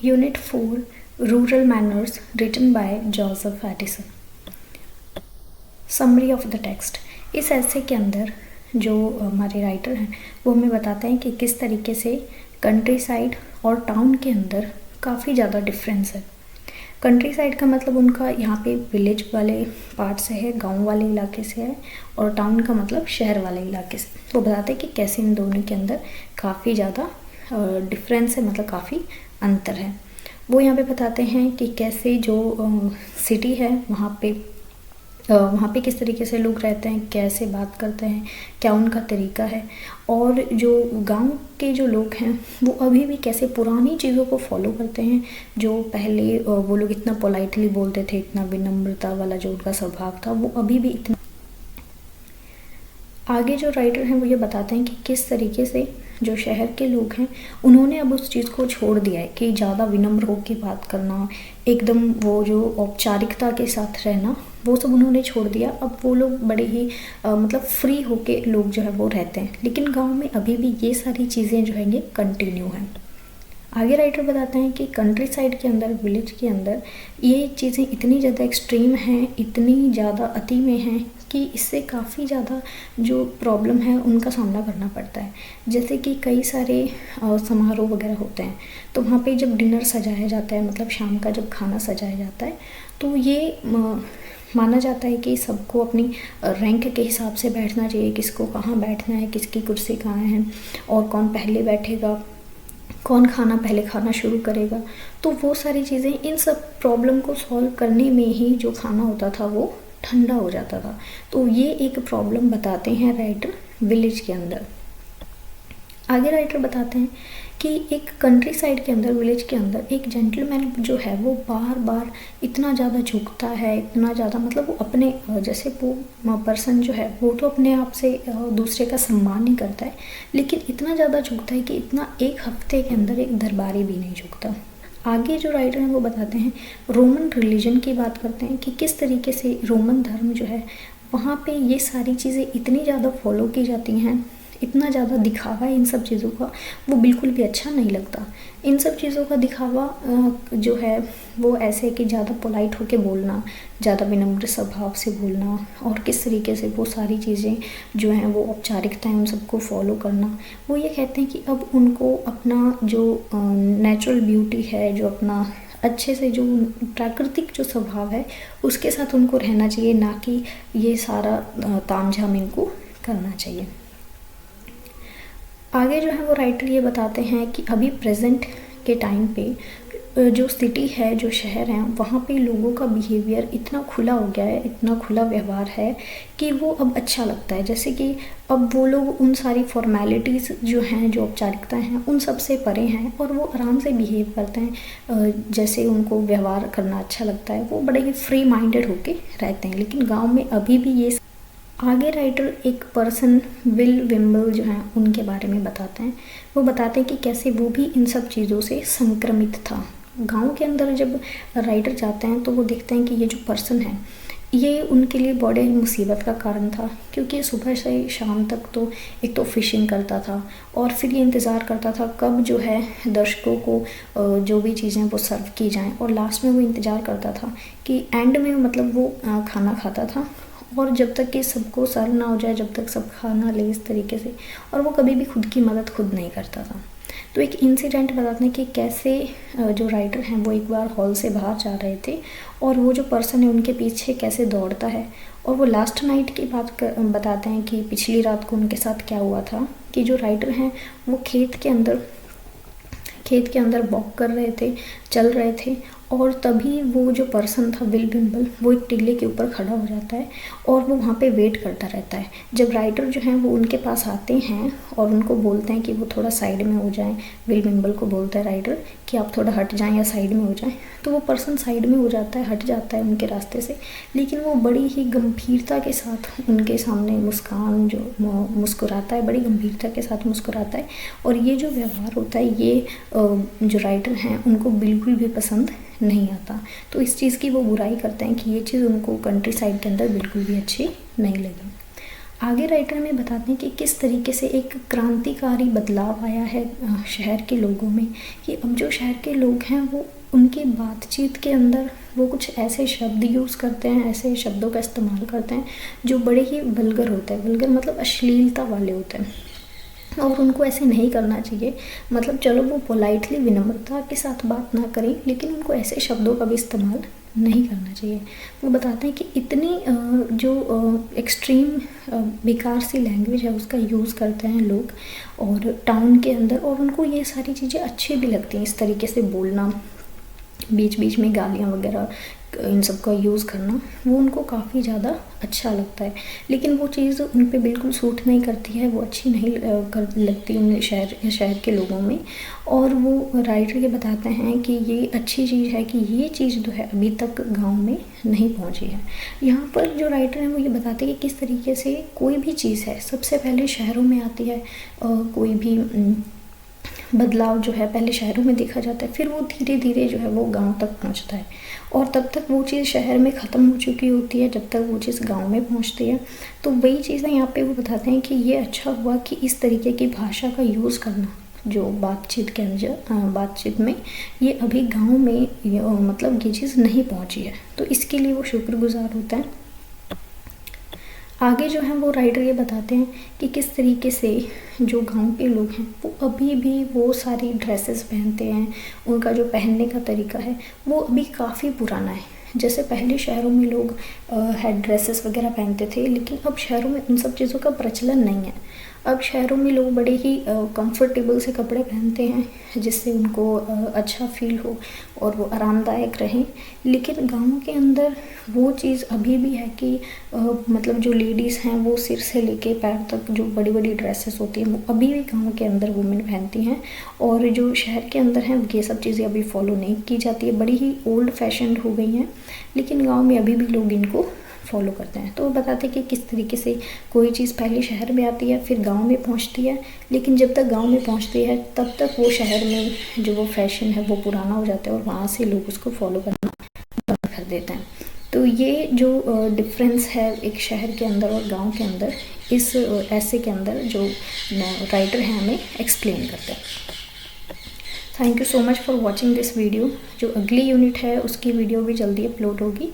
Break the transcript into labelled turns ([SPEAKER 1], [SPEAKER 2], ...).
[SPEAKER 1] Unit 4 Rural Manners written by Joseph Addison. Summary of the text. इस ऐसे के अंदर जो हमारे राइटर हैं वो हमें बताते हैं कि किस तरीके से कंट्री साइड और टाउन के अंदर काफ़ी ज़्यादा डिफरेंस है। कंट्री साइड का मतलब उनका यहाँ पे विलेज वाले पार्ट से है, गांव वाले इलाके से है, और टाउन का मतलब शहर वाले इलाके से। वो बताते हैं कि कैसे इन दोनों के अंदर काफ़ी ज़्यादा डिफरेंस है, मतलब काफ़ी अंतर है। वो यहाँ पे बताते हैं कि कैसे जो सिटी है वहाँ पे किस तरीके से लोग रहते हैं, कैसे बात करते हैं, क्या उनका तरीका है, और जो गांव के जो लोग हैं वो अभी भी कैसे पुरानी चीज़ों को फॉलो करते हैं। जो पहले वो लोग इतना पोलाइटली बोलते थे, इतना विनम्रता वाला जो उनका स्वभाव था, वो अभी भी इतना। आगे जो राइटर हैं वो ये बताते हैं कि किस तरीके से जो शहर के लोग हैं उन्होंने अब उस चीज़ को छोड़ दिया है कि ज़्यादा विनम्र होकर बात करना, एकदम वो जो औपचारिकता के साथ रहना, वो सब उन्होंने छोड़ दिया। अब वो लोग बड़े ही मतलब फ्री होके लोग जो है वो रहते हैं। लेकिन गांव में अभी भी ये सारी चीज़ें जो है ये कंटिन्यू हैं। आगे राइटर बताते हैं कि कंट्री साइड के अंदर, विलेज के अंदर ये चीज़ें इतनी ज़्यादा एक्सट्रीम हैं, इतनी ज़्यादा अति में हैं कि इससे काफ़ी ज़्यादा जो प्रॉब्लम है उनका सामना करना पड़ता है। जैसे कि कई सारे समारोह वगैरह होते हैं तो वहाँ पे जब डिनर सजाया जाता है, मतलब शाम का जब खाना सजाया जाता है, तो ये माना जाता है कि सबको अपनी रैंक के हिसाब से बैठना चाहिए, किसको कहाँ बैठना है, किसकी कुर्सी कहाँ है, और कौन पहले बैठेगा, कौन खाना पहले खाना शुरू करेगा। तो वो सारी चीज़ें, इन सब प्रॉब्लम को सॉल्व करने में ही जो खाना होता था वो ठंडा हो जाता था। तो ये एक प्रॉब्लम बताते हैं राइटर विलेज के अंदर। आगे राइटर बताते हैं कि एक कंट्री साइड के अंदर, विलेज के अंदर एक जेंटलमैन जो है वो बार बार इतना ज़्यादा झुकता है, इतना ज़्यादा, मतलब वो अपने जैसे वो पर्सन जो है वो तो अपने आप से दूसरे का सम्मान ही करता है, लेकिन इतना ज़्यादा झुकता है कि इतना एक हफ्ते के अंदर एक दरबारी भी नहीं झुकता। आगे जो राइटर हैं वो बताते हैं, रोमन रिलीजन की बात करते हैं कि किस तरीके से रोमन धर्म जो है वहाँ पे ये सारी चीज़ें इतनी ज़्यादा फॉलो की जाती हैं, इतना ज़्यादा दिखावा है इन सब चीज़ों का, वो बिल्कुल भी अच्छा नहीं लगता। इन सब चीज़ों का दिखावा जो है वो ऐसे कि ज़्यादा पोलाइट होके बोलना, ज़्यादा विनम्र स्वभाव से बोलना, और किस तरीके से वो सारी चीज़ें जो हैं वो औपचारिकताएं उन सबको फॉलो करना। वो ये कहते हैं कि अब उनको अपना जो नेचुरल ब्यूटी है, जो अपना अच्छे से जो प्राकृतिक जो स्वभाव है उसके साथ उनको रहना चाहिए, ना कि ये सारा तामझाम इनको करना चाहिए। आगे जो है वो राइटर ये बताते हैं कि अभी प्रेजेंट के टाइम पे जो सिटी है, जो शहर हैं, वहाँ पे लोगों का बिहेवियर इतना खुला हो गया है, इतना खुला व्यवहार है कि वो अब अच्छा लगता है। जैसे कि अब वो लोग उन सारी फॉर्मेलिटीज़ जो हैं, जो औपचारिकता हैं, उन सब से परे हैं और वो आराम से बिहेव करते हैं, जैसे उनको व्यवहार करना अच्छा लगता है, वो बड़े ही फ्री माइंडेड होके रहते हैं। लेकिन गाँव में अभी भी ये। आगे राइटर एक पर्सन विल विम्बल जो हैं उनके बारे में बताते हैं। वो बताते हैं कि कैसे वो भी इन सब चीज़ों से संक्रमित था। गांव के अंदर जब राइटर जाते हैं तो वो देखते हैं कि ये जो पर्सन है ये उनके लिए बड़े मुसीबत का कारण था, क्योंकि सुबह से शाम तक तो एक तो फिशिंग करता था और फिर ये इंतज़ार करता था कब जो है दर्शकों को जो भी चीज़ें वो सर्व की जाएं, और लास्ट में वो इंतज़ार करता था कि एंड में मतलब वो खाना खाता था, और जब तक कि सबको सर्व ना हो जाए, जब तक सब खाना ले इस तरीके से, और वो कभी भी खुद की मदद खुद नहीं करता था। तो एक इंसिडेंट बताते हैं कि कैसे जो राइटर हैं वो एक बार हॉल से बाहर जा रहे थे और वो जो पर्सन है उनके पीछे कैसे दौड़ता है, और वो लास्ट नाइट की बात बताते हैं कि पिछली रात को उनके साथ क्या हुआ था। कि जो राइटर हैं वो खेत के अंदर वॉक कर रहे थे, चल रहे थे, और तभी वो जो पर्सन था विल विम्बल वो एक टिल्ले के ऊपर खड़ा हो जाता है और वो वहाँ पे वेट करता रहता है। जब राइटर जो हैं वो उनके पास आते हैं और उनको बोलते हैं कि वो थोड़ा साइड में हो जाएं, विल विम्बल को बोलता है राइटर कि आप थोड़ा हट जाएं या साइड में हो जाएं, तो वो पर्सन साइड में हो जाता है, हट जाता है उनके रास्ते से, लेकिन वो बड़ी ही गंभीरता के साथ उनके सामने मुस्कुराता है, बड़ी गंभीरता के साथ मुस्कुराता है। और ये जो व्यवहार होता है ये जो राइटर हैं उनको बिल्कुल भी पसंद नहीं आता। तो इस चीज़ की वो बुराई करते हैं कि ये चीज़ उनको कंट्री साइड के अंदर बिल्कुल भी अच्छी नहीं लगी। आगे राइटर हमें बताते हैं कि किस तरीके से एक क्रांतिकारी बदलाव आया है शहर के लोगों में, कि अब जो शहर के लोग हैं वो उनकी बातचीत के अंदर वो कुछ ऐसे शब्द यूज़ करते हैं, ऐसे शब्दों का इस्तेमाल करते हैं जो बड़े ही वल्गर होते हैं। वल्गर मतलब अश्लीलता वाले होते हैं, और उनको ऐसे नहीं करना चाहिए। मतलब चलो वो पोलाइटली विनम्रता के साथ बात ना करें, लेकिन उनको ऐसे शब्दों का भी इस्तेमाल नहीं करना चाहिए। वो बताते हैं कि इतनी जो एक्सट्रीम बेकार सी लैंग्वेज है उसका यूज़ करते हैं लोग और टाउन के अंदर, और उनको ये सारी चीज़ें अच्छी भी लगती हैं, इस तरीके से बोलना, बीच बीच में गालियाँ वगैरह इन सब का यूज़ करना, वो उनको काफ़ी ज़्यादा अच्छा लगता है। लेकिन वो चीज़ उन पे बिल्कुल सूट नहीं करती है, वो अच्छी नहीं कर लगती उन शहर के लोगों में। और वो राइटर ये बताते हैं कि ये अच्छी चीज़ है कि ये चीज़ जो है अभी तक गांव में नहीं पहुंची है। यहाँ पर जो राइटर हैं वो ये बताते हैं कि किस तरीके से कोई भी चीज़ है सबसे पहले शहरों में आती है। कोई भी बदलाव जो है पहले शहरों में देखा जाता है, फिर वो धीरे धीरे जो है वो गांव तक पहुंचता है, और तब तक वो चीज़ शहर में ख़त्म हो चुकी होती है जब तक वो चीज़ गांव में पहुंचती है। तो वही चीज़ें यहाँ पे वो बताते हैं कि ये अच्छा हुआ कि इस तरीके की भाषा का यूज़ करना जो बातचीत के अंदर बातचीत में ये अभी गाँव में मतलब ये चीज़ नहीं पहुँची है, तो इसके लिए वो शुक्रगुजार होता है। आगे जो है वो राइटर ये बताते हैं कि किस तरीके से जो गांव के लोग हैं वो अभी भी वो सारी ड्रेसेस पहनते हैं, उनका जो पहनने का तरीका है वो अभी काफ़ी पुराना है। जैसे पहले शहरों में लोग हेड ड्रेसेस वगैरह पहनते थे, लेकिन अब शहरों में उन सब चीज़ों का प्रचलन नहीं है। अब शहरों में लोग बड़े ही कंफर्टेबल से कपड़े पहनते हैं जिससे उनको अच्छा फील हो और वो आरामदायक रहें। लेकिन गाँव के अंदर वो चीज़ अभी भी है कि मतलब जो लेडीज़ हैं वो सिर से लेके पैर तक जो बड़ी बड़ी ड्रेसेस होती हैं वो अभी भी गाँव के अंदर वुमेन पहनती हैं, और जो शहर के अंदर हैं ये सब चीज़ें अभी फॉलो नहीं की जाती है, बड़ी ही ओल्ड फैशन हो गई हैं। लेकिन गाँव में अभी भी लोग इनको फॉलो करते हैं। तो वो बताते हैं कि किस तरीके से कोई चीज़ पहले शहर में आती है फिर गांव में पहुंचती है, लेकिन जब तक गांव में पहुंचती है तब तक वो शहर में जो वो फैशन है वो पुराना हो जाता है और वहाँ से लोग उसको फॉलो करना बंद कर देते हैं। तो ये जो डिफरेंस है एक शहर के अंदर और गाँव के अंदर, इस ऐसे के अंदर जो राइटर हैं हमें एक्सप्लेन करते हैं। Thank you so much for watching this video. जो अगली यूनिट है उसकी वीडियो भी जल्दी अपलोड होगी।